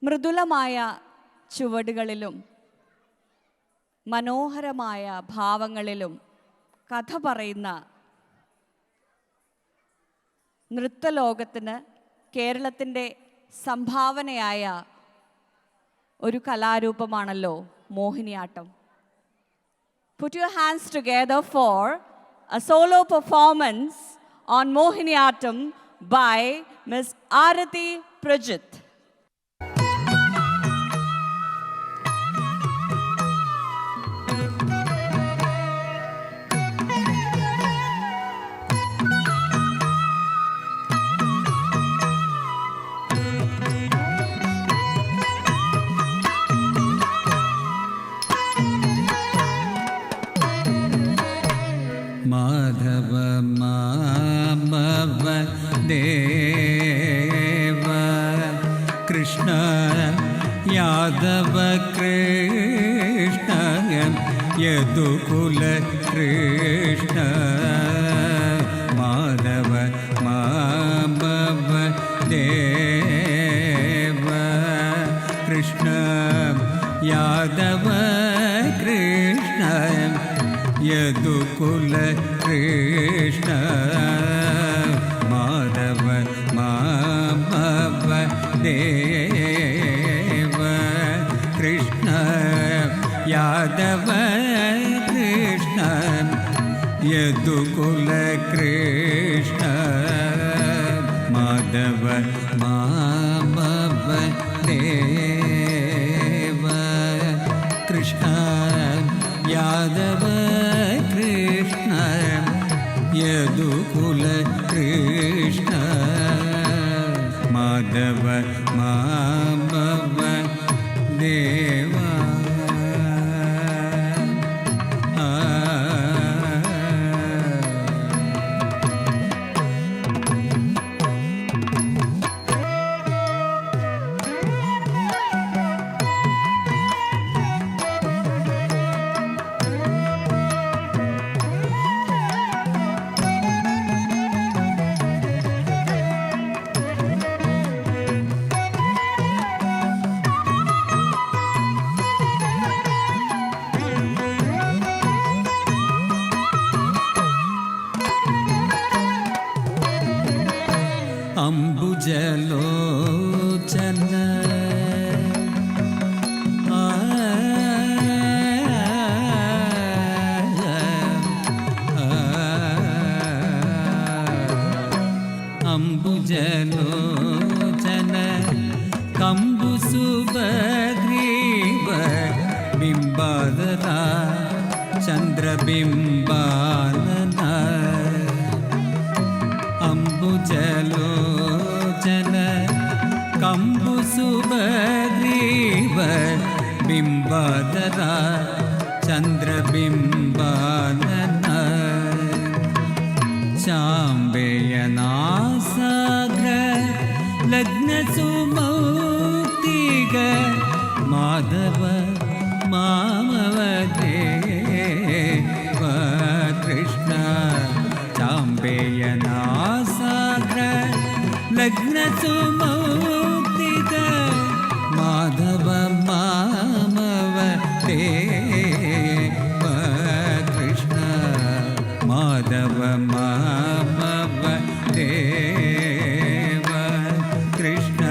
മൃദുലമായ ചുവടുകളിലും മനോഹരമായ ഭാവങ്ങളിലും കഥ പറയുന്ന നൃത്തലോകത്തിന് കേരളത്തിൻ്റെ സംഭാവനയായ ഒരു കലാരൂപമാണല്ലോ Mohiniyattam. Put your hands together for a solo performance on Mohiniyattam by Ms. Arathi Prajit. Madhava മാമവ Deva Krishna Yadava Krishna Yadukula Krishna Madhava മാമവ Deva Krishna Yadava Krishna Yadukula Krishna Madhava മാമവ Deva Krishna Yadava Krishna Yadukula Krishna Madhava മാമവ Deva Krishna Yadava Krishna Yadukula Krishna Madhava മാമവ Deva. അംബുജലോചന അംബുജലോചന കമ്പുസുഭഗ്രീവ ബിംബാദര ചന്ദ്രബിംബാനന അംബുജലോചന കമ്പുസുഭഗ്രീവ ബിംബാദര ചന്ദ്രബിംബാനന ചാമ്പയനാസാഗ്ര ലഗ്നസുമൗക്തിക Madhava മാമവ Deva Krishna ചാമ്പയനാസാഗ്ര ലഗ്നസുമൗക്തിക Madhava മാമവ Deva Krishna Madhava മാമവ Deva Krishna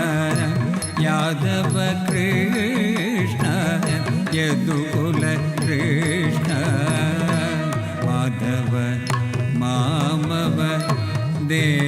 Yadava Krishna Yadukula Krishna Madhava മാമവ Deva.